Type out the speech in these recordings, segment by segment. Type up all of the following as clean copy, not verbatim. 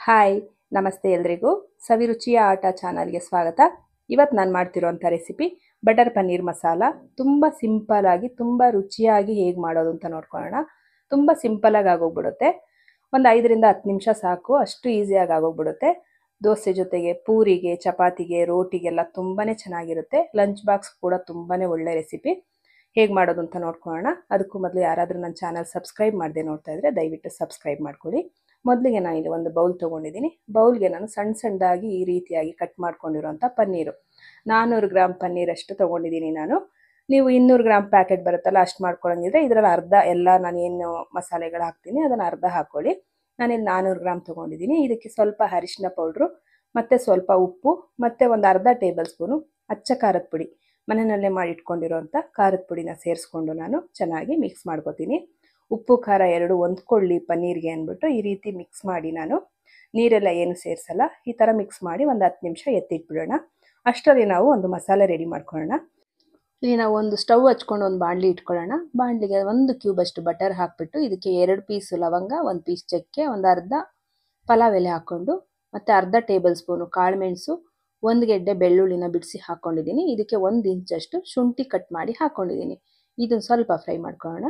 Hi ನಮಸ್ತೆ ಎಲ್ರಿಗೂ ಸವಿರುಚಿಯ ಆಟ ಚಾನಲ್ಗೆ ಸ್ವಾಗತ. ಇವತ್ತು ನಾನು ಮಾಡ್ತಿರೋಂಥ ರೆಸಿಪಿ ಬಟರ್ ಪನ್ನೀರ್ ಮಸಾಲ. ತುಂಬ ಸಿಂಪಲ್ ಆಗಿ ತುಂಬ ರುಚಿಯಾಗಿ ಹೇಗೆ ಮಾಡೋದು ಅಂತ ನೋಡ್ಕೊಳ್ಳೋಣ. ತುಂಬ ಸಿಂಪಲಾಗಿ ಆಗೋಗ್ಬಿಡುತ್ತೆ. ಒಂದು 5ರಿಂದ 10 ನಿಮಿಷ ಸಾಕು, ಅಷ್ಟು ಈಸಿಯಾಗಿ ಆಗೋಗ್ಬಿಡುತ್ತೆ. ದೋಸೆ ಜೊತೆಗೆ, ಪೂರಿಗೆ, ಚಪಾತಿಗೆ, ರೋಟಿಗೆಲ್ಲ ತುಂಬಾ ಚೆನ್ನಾಗಿರುತ್ತೆ. ಲಂಚ್ ಬಾಕ್ಸ್ ಕೂಡ ತುಂಬಾ ಒಳ್ಳೆ ರೆಸಿಪಿ. ಹೇಗೆ ಮಾಡೋದು ಅಂತ ನೋಡ್ಕೊಳ್ಳೋಣ. ಅದಕ್ಕೂ ಮೊದಲು ಯಾರಾದರೂ ನನ್ನ ಚಾನಲ್ ಸಬ್ಸ್ಕ್ರೈಬ್ ಮಾಡದೆ ನೋಡ್ತಾ ಇದ್ದರೆ ದಯವಿಟ್ಟು ಸಬ್ಸ್ಕ್ರೈಬ್ ಮಾಡ್ಕೊಳ್ಳಿ. ಮೊದಲಿಗೆ ನಾನು ಇಲ್ಲಿ ಒಂದು ಬೌಲ್ ತೊಗೊಂಡಿದ್ದೀನಿ. ಬೌಲ್ಗೆ ನಾನು ಸಣ್ಣ ಸಣ್ಣದಾಗಿ ಈ ರೀತಿಯಾಗಿ ಕಟ್ ಮಾಡ್ಕೊಂಡಿರೋಂಥ ಪನ್ನೀರು 400 ಗ್ರಾಮ್ ಪನ್ನೀರಷ್ಟು ತೊಗೊಂಡಿದ್ದೀನಿ ನಾನು. ನೀವು 200 ಗ್ರಾಮ್ ಪ್ಯಾಕೆಟ್ ಬರುತ್ತಲ್ಲ ಅಷ್ಟು ಮಾಡ್ಕೊಳ್ಳೋಂಗಿದ್ರೆ ಇದರಲ್ಲಿ ಅರ್ಧ ಎಲ್ಲ ನಾನು ಏನು ಮಸಾಲೆಗಳು ಹಾಕ್ತೀನಿ ಅದನ್ನು ಅರ್ಧ ಹಾಕ್ಕೊಳ್ಳಿ. ನಾನಿಲ್ಲಿ 400 ಗ್ರಾಮ್ ತೊಗೊಂಡಿದ್ದೀನಿ. ಇದಕ್ಕೆ ಸ್ವಲ್ಪ ಅರಿಶಿನ ಪೌಡ್ರು ಮತ್ತು ಸ್ವಲ್ಪ ಉಪ್ಪು ಮತ್ತು ಒಂದು ಅರ್ಧ ಟೇಬಲ್ ಸ್ಪೂನು ಅಚ್ಚ ಖಾರದ ಪುಡಿ, ಮನೆಯಲ್ಲೇ ಮಾಡಿ ಇಟ್ಕೊಂಡಿರೋಂಥ ಖಾರದ ಪುಡಿನ ಸೇರಿಸ್ಕೊಂಡು ನಾನು ಚೆನ್ನಾಗಿ ಮಿಕ್ಸ್ ಮಾಡ್ಕೊತೀನಿ. ಉಪ್ಪು ಖಾರ ಎರಡು ಹೊಂದ್ಕೊಳ್ಳಿ ಪನ್ನೀರ್ಗೆ ಅಂದ್ಬಿಟ್ಟು ಈ ರೀತಿ ಮಿಕ್ಸ್ ಮಾಡಿ, ನಾನು ನೀರೆಲ್ಲ ಏನು ಸೇರಿಸಲ್ಲ, ಈ ಥರ ಮಿಕ್ಸ್ ಮಾಡಿ ಒಂದು 10 ನಿಮಿಷ ಎತ್ತಿಟ್ಬಿಡೋಣ. ಅಷ್ಟರಲ್ಲಿ ನಾವು ಒಂದು ಮಸಾಲೆ ರೆಡಿ ಮಾಡ್ಕೊಳ್ಳೋಣ. ಇಲ್ಲಿ ನಾವು ಒಂದು ಸ್ಟವ್ ಹಚ್ಕೊಂಡು ಒಂದು ಬಾಣಲಿ ಇಟ್ಕೊಳ್ಳೋಣ. ಬಾಣಲಿಗೆ 1 ಕ್ಯೂಬ್ ಅಷ್ಟು ಬಟರ್ ಹಾಕಿಬಿಟ್ಟು ಇದಕ್ಕೆ 2 ಪೀಸ್ ಲವಂಗ, 1 ಪೀಸ್ ಚಕ್ಕೆ, ಒಂದು ಅರ್ಧ ಪಲಾವ್ ಎಲೆ ಹಾಕ್ಕೊಂಡು ಮತ್ತು ಅರ್ಧ ಟೇಬಲ್ ಸ್ಪೂನು ಕಾಳುಮೆಣಸು, 1 ಗೆಡ್ಡೆ ಬೆಳ್ಳುಳ್ಳಿನ ಬಿಡಿಸಿ ಹಾಕ್ಕೊಂಡಿದ್ದೀನಿ. ಇದಕ್ಕೆ 1 ಇಂಚಷ್ಟು ಶುಂಠಿ ಕಟ್ ಮಾಡಿ ಹಾಕ್ಕೊಂಡಿದ್ದೀನಿ. ಇದನ್ನು ಸ್ವಲ್ಪ ಫ್ರೈ ಮಾಡ್ಕೊಳ್ಳೋಣ.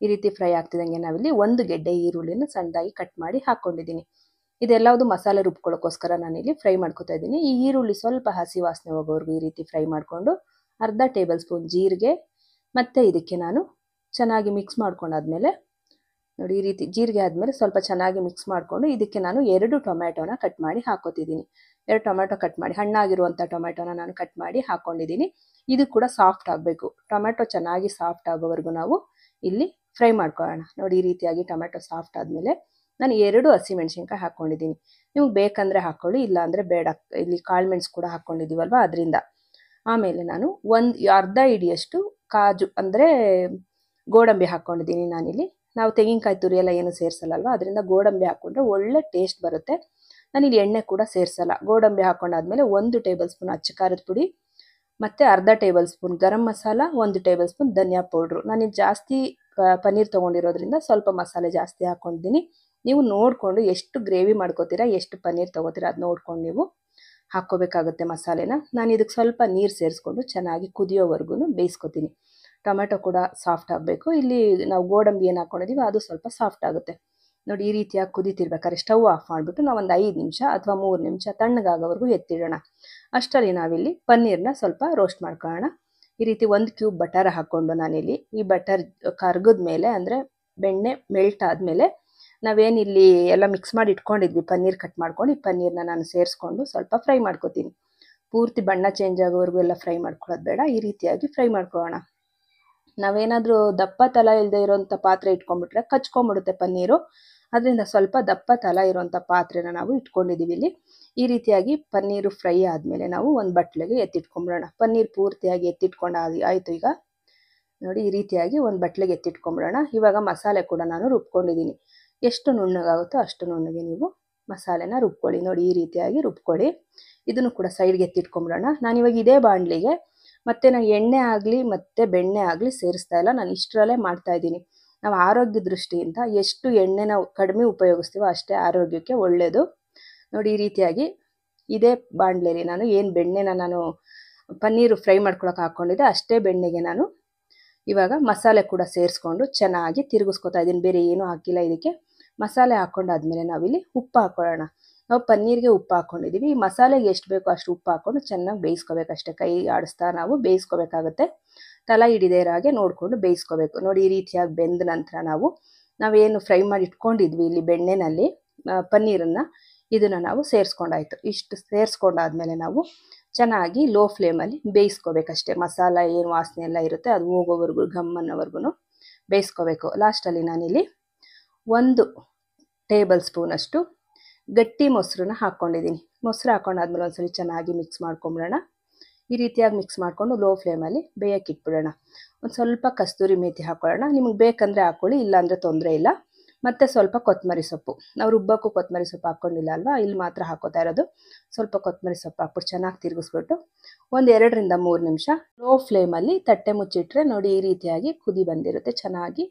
ಈ ರೀತಿ ಫ್ರೈ ಆಗ್ತಿದ್ದಂಗೆ ನಾವಿಲ್ಲಿ 1 ಗೆಡ್ಡೆ ಈರುಳ್ಳಿನ ಸಣ್ಣದಾಗಿ ಕಟ್ ಮಾಡಿ ಹಾಕ್ಕೊಂಡಿದ್ದೀನಿ. ಇದೆಲ್ಲವುದು ಮಸಾಲೆ ರುಬ್ಕೊಳ್ಳೋಕ್ಕೋಸ್ಕರ ನಾನಿಲ್ಲಿ ಫ್ರೈ ಮಾಡ್ಕೊತಾ ಇದ್ದೀನಿ. ಈ ಈರುಳ್ಳಿ ಸ್ವಲ್ಪ ಹಸಿ ವಾಸನೆ ಹೋಗೋವರೆಗೂ ಈ ರೀತಿ ಫ್ರೈ ಮಾಡಿಕೊಂಡು ಅರ್ಧ ಟೇಬಲ್ ಸ್ಪೂನ್ ಜೀರಿಗೆ ಮತ್ತು ಇದಕ್ಕೆ ನಾನು ಚೆನ್ನಾಗಿ ಮಿಕ್ಸ್ ಮಾಡ್ಕೊಂಡಾದ್ಮೇಲೆ ನೋಡಿ ಈ ರೀತಿ ಜೀರಿಗೆ ಆದಮೇಲೆ ಸ್ವಲ್ಪ ಚೆನ್ನಾಗಿ ಮಿಕ್ಸ್ ಮಾಡಿಕೊಂಡು ಇದಕ್ಕೆ ನಾನು 2 ಟೊಮ್ಯಾಟೋನ ಕಟ್ ಮಾಡಿ ಹಾಕೋತಿದ್ದೀನಿ. 2 ಟೊಮ್ಯಾಟೊ ಕಟ್ ಮಾಡಿ, ಹಣ್ಣಾಗಿರುವಂಥ ಟೊಮ್ಯಾಟೋನ ನಾನು ಕಟ್ ಮಾಡಿ ಹಾಕ್ಕೊಂಡಿದ್ದೀನಿ. ಇದು ಕೂಡ ಸಾಫ್ಟ್ ಆಗಬೇಕು. ಟೊಮ್ಯಾಟೊ ಚೆನ್ನಾಗಿ ಸಾಫ್ಟ್ ಆಗೋವರೆಗೂ ನಾವು ಇಲ್ಲಿ ಫ್ರೈ ಮಾಡ್ಕೊಳ್ಳೋಣ. ನೋಡಿ ಈ ರೀತಿಯಾಗಿ ಟೊಮ್ಯಾಟೊ ಸಾಫ್ಟ್ ಆದಮೇಲೆ ನಾನು 2 ಹಸಿಮೆಣಸಿನ್ಕಾಯಿ ಹಾಕ್ಕೊಂಡಿದ್ದೀನಿ. ನಿಮ್ಗೆ ಬೇಕಂದರೆ ಹಾಕ್ಕೊಳ್ಳಿ, ಇಲ್ಲಾಂದರೆ ಬೇಡ. ಇಲ್ಲಿ ಕಾಳುಮೆಣಸು ಕೂಡ ಹಾಕ್ಕೊಂಡಿದ್ದೀವಲ್ವ ಅದರಿಂದ. ಆಮೇಲೆ ನಾನು ಅರ್ಧ ಹಿಡಿಯಷ್ಟು ಕಾಜು ಅಂದರೆ ಗೋಡಂಬಿ ಹಾಕ್ಕೊಂಡಿದ್ದೀನಿ ನಾನಿಲ್ಲಿ. ನಾವು ತೆಂಗಿನಕಾಯಿ ತುರಿ ಎಲ್ಲ ಏನು ಸೇರಿಸಲ್ಲಲ್ವ, ಅದರಿಂದ ಗೋಡಂಬಿ ಹಾಕ್ಕೊಂಡ್ರೆ ಒಳ್ಳೆ ಟೇಸ್ಟ್ ಬರುತ್ತೆ. ನಾನಿಲ್ಲಿ ಎಣ್ಣೆ ಕೂಡ ಸೇರಿಸಲ್ಲ. ಗೋಡಂಬಿ ಹಾಕ್ಕೊಂಡಾದ್ಮೇಲೆ 1 ಟೇಬಲ್ ಸ್ಪೂನ್ ಅಚ್ಚ ಖಾರದ ಪುಡಿ ಮತ್ತು ಅರ್ಧ table spoon garam masala, 1 table spoon ಧನಿಯಾ ಪೌಡ್ರು. ನಾನು ಜಾಸ್ತಿ ಪನ್ನೀರ್ ತೊಗೊಂಡಿರೋದ್ರಿಂದ ಸ್ವಲ್ಪ ಮಸಾಲೆ ಜಾಸ್ತಿ ಹಾಕ್ಕೊಂಡಿದ್ದೀನಿ. ನೀವು ನೋಡಿಕೊಂಡು ಎಷ್ಟು ಗ್ರೇವಿ ಮಾಡ್ಕೋತೀರಾ, ಎಷ್ಟು ಪನ್ನೀರ್ ತೊಗೋತೀರಾ ಅದು ನೋಡ್ಕೊಂಡು ನೀವು ಹಾಕ್ಕೋಬೇಕಾಗುತ್ತೆ ಮಸಾಲೆನ. ನಾನು ಇದಕ್ಕೆ ಸ್ವಲ್ಪ ನೀರು ಸೇರಿಸ್ಕೊಂಡು ಚೆನ್ನಾಗಿ ಕುದಿಯೋವರೆಗೂ ಬೇಯಿಸ್ಕೊತೀನಿ. ಟೊಮೆಟೊ ಕೂಡ ಸಾಫ್ಟ್ ಆಗಬೇಕು. ಇಲ್ಲಿ ನಾವು ಗೋಡಂಬಿ ಏನು ಹಾಕ್ಕೊಂಡಿದ್ದೀವಿ ಅದು ಸ್ವಲ್ಪ ಸಾಫ್ಟ್ ಆಗುತ್ತೆ. ನೋಡಿ ಈ ರೀತಿಯಾಗಿ ಕುದೀತಿರ್ಬೇಕಾದ್ರೆ ಸ್ಟವ್ ಆಫ್ ಮಾಡಿಬಿಟ್ಟು ನಾವು ಒಂದು 5 ನಿಮಿಷ ಅಥವಾ 3 ನಿಮಿಷ ತಣ್ಣಗಾಗೋವರೆಗೂ ಎತ್ತಿಡೋಣ. ಅಷ್ಟರಲ್ಲಿ ನಾವಿಲ್ಲಿ ಪನ್ನೀರನ್ನ ಸ್ವಲ್ಪ ರೋಸ್ಟ್ ಮಾಡ್ಕೊಳ್ಳೋಣ. ಈ ರೀತಿ 1 ಕ್ಯೂಬ್ ಬಟರ್ ಹಾಕ್ಕೊಂಡು ನಾನಿಲ್ಲಿ ಈ ಬಟರ್ ಕರ್ಗದ ಮೇಲೆ ಅಂದರೆ ಬೆಣ್ಣೆ ಮೆಲ್ಟ್ ಆದಮೇಲೆ ನಾವೇನಿಲ್ಲಿ ಎಲ್ಲ ಮಿಕ್ಸ್ ಮಾಡಿ ಇಟ್ಕೊಂಡಿದ್ವಿ ಪನ್ನೀರ್ ಕಟ್ ಮಾಡ್ಕೊಂಡು, ಈ ಪನ್ನೀರನ್ನ ನಾನು ಸೇರಿಸ್ಕೊಂಡು ಸ್ವಲ್ಪ ಫ್ರೈ ಮಾಡ್ಕೊತೀನಿ. ಪೂರ್ತಿ ಬಣ್ಣ ಚೇಂಜ್ ಆಗೋವರೆಗೂ ಎಲ್ಲ ಫ್ರೈ ಮಾಡ್ಕೊಳ್ಳೋದು ಬೇಡ, ಈ ರೀತಿಯಾಗಿ ಫ್ರೈ ಮಾಡ್ಕೊಳ್ಳೋಣ. ನಾವೇನಾದರೂ ದಪ್ಪ ತಲ ಇಲ್ಲದೆ ಇರೋಂಥ ಪಾತ್ರೆ ಇಟ್ಕೊಂಡ್ಬಿಟ್ರೆ ಕಚ್ಕೊಂಡ್ಬಿಡುತ್ತೆ ಪನ್ನೀರು. ಅದರಿಂದ ಸ್ವಲ್ಪ ದಪ್ಪ ತಲ ಇರೋಂಥ ಪಾತ್ರೆನ ನಾವು ಇಟ್ಕೊಂಡಿದ್ದೀವಿ ಇಲ್ಲಿ. ಈ ರೀತಿಯಾಗಿ ಪನ್ನೀರು ಫ್ರೈ ಆದಮೇಲೆ ನಾವು ಒಂದು ಬಟ್ಲಿಗೆ ಎತ್ತಿಟ್ಕೊಂಬಿಡೋಣ. ಪನ್ನೀರ್ ಪೂರ್ತಿಯಾಗಿ ಎತ್ತಿಟ್ಕೊಂಡು ಆಯಿತು. ಈಗ ನೋಡಿ ಈ ರೀತಿಯಾಗಿ ಒಂದು ಬಟ್ಲಿಗೆ ಎತ್ತಿಟ್ಕೊಂಬಿಡೋಣ. ಇವಾಗ ಮಸಾಲೆ ಕೂಡ ನಾನು ರುಬ್ಕೊಂಡಿದ್ದೀನಿ. ಎಷ್ಟು ನುಣ್ಣಗಾಗುತ್ತೋ ಅಷ್ಟು ನುಣ್ಣಗೆ ನೀವು ಮಸಾಲೆನ ರುಬ್ಕೊಳ್ಳಿ. ನೋಡಿ ಈ ರೀತಿಯಾಗಿ ರುಬ್ಕೊಳ್ಳಿ. ಇದನ್ನು ಕೂಡ ಸೈಡ್ಗೆ ಎತ್ತಿಟ್ಕೊಂಬಿಡೋಣ. ನಾನಿವಾಗ ಇದೇ ಬಾಣಲಿಗೆ ಮತ್ತು ನಾನು ಎಣ್ಣೆ ಆಗಲಿ ಮತ್ತು ಬೆಣ್ಣೆ ಆಗಲಿ ಸೇರಿಸ್ತಾ ಇಲ್ಲ, ನಾನು ಇಷ್ಟರಲ್ಲೇ ಮಾಡ್ತಾಯಿದ್ದೀನಿ. ನಾವು ಆರೋಗ್ಯ ದೃಷ್ಟಿಯಿಂದ ಎಷ್ಟು ಎಣ್ಣೆ ನಾವು ಕಡಿಮೆ ಉಪಯೋಗಿಸ್ತೀವೋ ಅಷ್ಟೇ ಆರೋಗ್ಯಕ್ಕೆ ಒಳ್ಳೆಯದು. ನೋಡಿ ಈ ರೀತಿಯಾಗಿ ಇದೇ ಬಾಣಲೆಯಲ್ಲಿ ನಾನು ಏನು ಬೆಣ್ಣೆನ ನಾನು ಪನ್ನೀರು ಫ್ರೈ ಮಾಡ್ಕೊಳಕ್ಕೆ ಹಾಕ್ಕೊಂಡಿದ್ದೆ ಅಷ್ಟೇ ಬೆಣ್ಣೆಗೆ ನಾನು ಇವಾಗ ಮಸಾಲೆ ಕೂಡ ಸೇರಿಸ್ಕೊಂಡು ಚೆನ್ನಾಗಿ ತಿರುಗಿಸ್ಕೊತಾ ಇದ್ದೀನಿ. ಬೇರೆ ಏನೂ ಹಾಕಿಲ್ಲ ಇದಕ್ಕೆ. ಮಸಾಲೆ ಹಾಕ್ಕೊಂಡಾದ್ಮೇಲೆ ನಾವಿಲ್ಲಿ ಉಪ್ಪು ಹಾಕ್ಕೊಳ್ಳೋಣ. ನಾವು ಪನ್ನೀರ್ಗೆ ಉಪ್ಪು ಹಾಕ್ಕೊಂಡಿದ್ದೀವಿ. ಈ ಮಸಾಲೆಗೆ ಎಷ್ಟು ಬೇಕೋ ಅಷ್ಟು ಉಪ್ಪು ಹಾಕ್ಕೊಂಡು ಚೆನ್ನಾಗಿ ಬೇಯಿಸ್ಕೋಬೇಕಷ್ಟೇ. ಕೈ ಆಡಿಸ್ತಾ ನಾವು ಬೇಯಿಸ್ಕೋಬೇಕಾಗುತ್ತೆ. ತಲ ಹಿಡಿದೇ ಇರೋ ಹಾಗೆ ನೋಡಿಕೊಂಡು ಬೇಯಿಸ್ಕೋಬೇಕು. ನೋಡಿ ಈ ರೀತಿಯಾಗಿ ಬೆಂದ ನಂತರ ನಾವೇನು ಫ್ರೈ ಮಾಡಿ ಇಟ್ಕೊಂಡಿದ್ವಿ ಇಲ್ಲಿ ಬೆಣ್ಣೆನಲ್ಲಿ ಪನ್ನೀರನ್ನು, ಇದನ್ನು ನಾವು ಸೇರಿಸ್ಕೊಂಡಾಯಿತು. ಇಷ್ಟು ಸೇರಿಸ್ಕೊಂಡಾದ್ಮೇಲೆ ನಾವು ಚೆನ್ನಾಗಿ ಲೋ ಫ್ಲೇಮಲ್ಲಿ ಬೇಯಿಸ್ಕೋಬೇಕಷ್ಟೇ. ಮಸಾಲ ಏನು ವಾಸನೆ ಎಲ್ಲ ಇರುತ್ತೆ ಅದು ಹೋಗೋವರೆಗೂ ಘಮ್ ಅನ್ನೋವರೆಗೂ ಬೇಯಿಸ್ಕೋಬೇಕು. ಲಾಸ್ಟಲ್ಲಿ ನಾನಿಲ್ಲಿ 1 ಟೇಬಲ್ ಸ್ಪೂನಷ್ಟು ಗಟ್ಟಿ ಮೊಸರನ್ನ ಹಾಕ್ಕೊಂಡಿದ್ದೀನಿ. ಮೊಸರು ಹಾಕ್ಕೊಂಡಾದ್ಮೇಲೆ ಒಂದ್ಸಲಿ ಚೆನ್ನಾಗಿ ಮಿಕ್ಸ್ ಮಾಡ್ಕೊಂಬಿಡೋಣ. ಈ ರೀತಿಯಾಗಿ ಮಿಕ್ಸ್ ಮಾಡಿಕೊಂಡು ಲೋ ಫ್ಲೇಮಲ್ಲಿ ಬೇಯಕ್ಕೆ ಇಟ್ಬಿಡೋಣ. ಒಂದು ಸ್ವಲ್ಪ ಕಸ್ತೂರಿ ಮೇಥಿ ಹಾಕ್ಕೊಳ್ಳೋಣ. ನಿಮಗೆ ಬೇಕಂದರೆ ಹಾಕ್ಕೊಳ್ಳಿ, ಇಲ್ಲಾಂದರೆ ತೊಂದರೆ ಇಲ್ಲ. ಮತ್ತು ಸ್ವಲ್ಪ ಕೊತ್ತಂಬರಿ ಸೊಪ್ಪು. ನಾವು ರುಬ್ಬಕ್ಕೂ ಕೊತ್ತಂಬರಿ ಸೊಪ್ಪು ಹಾಕ್ಕೊಂಡಿಲ್ಲ ಅಲ್ವಾ, ಇಲ್ಲಿ ಮಾತ್ರ ಹಾಕೋತಾ ಇರೋದು. ಸ್ವಲ್ಪ ಕೊತ್ತಂಬರಿ ಸೊಪ್ಪು ಹಾಕ್ಬಿಟ್ಟು ಚೆನ್ನಾಗಿ ತಿರುಗಿಸ್ಬಿಟ್ಟು ಒಂದು 2ರಿಂದ 3 ನಿಮಿಷ ಲೋ ಫ್ಲೇಮಲ್ಲಿ ತಟ್ಟೆ ಮುಚ್ಚಿಟ್ರೆ ನೋಡಿ ಈ ರೀತಿಯಾಗಿ ಕುದಿ ಬಂದಿರುತ್ತೆ. ಚೆನ್ನಾಗಿ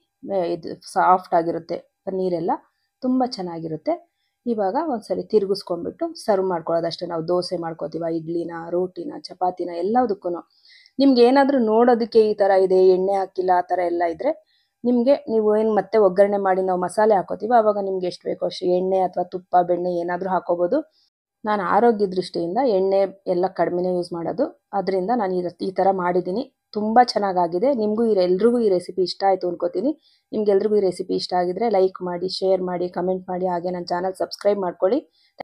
ಇದು ಸಾಫ್ಟ್ ಆಗಿರುತ್ತೆ ಪನ್ನೀರೆಲ್ಲ, ತುಂಬ ಚೆನ್ನಾಗಿರುತ್ತೆ. ಇವಾಗ ಒಂದ್ಸರಿ ತಿರುಗಿಸ್ಕೊಂಡ್ಬಿಟ್ಟು ಸರ್ವ್ ಮಾಡ್ಕೊಳ್ಳೋದಷ್ಟೇ. ನಾವು ದೋಸೆ ಮಾಡ್ಕೋತೀವ, ಇಡ್ಲಿನ, ರೋಟಿನ, ಚಪಾತಿನ ಎಲ್ಲದಕ್ಕೂ ನಿಮ್ಗೆ ಏನಾದರೂ ನೋಡೋದಕ್ಕೆ ಈ ಥರ ಇದೆ, ಎಣ್ಣೆ ಹಾಕಿಲ್ಲ ಆ ಥರ ಎಲ್ಲ ಇದ್ದರೆ ನಿಮಗೆ ನೀವು ಏನು ಮತ್ತೆ ಒಗ್ಗರಣೆ ಮಾಡಿ ನಾವು ಮಸಾಲೆ ಹಾಕೋತೀವಿ ಆವಾಗ ನಿಮ್ಗೆ ಎಷ್ಟು ಬೇಕೋ ಅಷ್ಟು ಎಣ್ಣೆ ಅಥವಾ ತುಪ್ಪ ಬೆಣ್ಣೆ ಏನಾದರೂ ಹಾಕೋಬೋದು. ನಾನು ಆರೋಗ್ಯ ದೃಷ್ಟಿಯಿಂದ ಎಣ್ಣೆ ಎಲ್ಲ ಕಡಿಮೆನೇ ಯೂಸ್ ಮಾಡೋದು, ಅದರಿಂದ ನಾನು ಈ ಥರ ಮಾಡಿದ್ದೀನಿ. ತುಂಬ ಚೆನ್ನಾಗಾಗಿದೆ. ನಿಮಗೂ ಎಲ್ರಿಗೂ ಈ ರೆಸಿಪಿ ಇಷ್ಟ ಆಯಿತು ಅನ್ಕೋತೀನಿ. ನಿಮ್ಗೆಲ್ರಿಗೂ ಈ ರೆಸಿಪಿ ಇಷ್ಟ ಆಗಿದ್ರೆ ಲೈಕ್ ಮಾಡಿ, ಶೇರ್ ಮಾಡಿ, ಕಮೆಂಟ್ ಮಾಡಿ, ಹಾಗೆ ನನ್ನ ಚಾನಲ್ ಸಬ್ಸ್ಕ್ರೈಬ್ ಮಾಡ್ಕೊಳ್ಳಿ.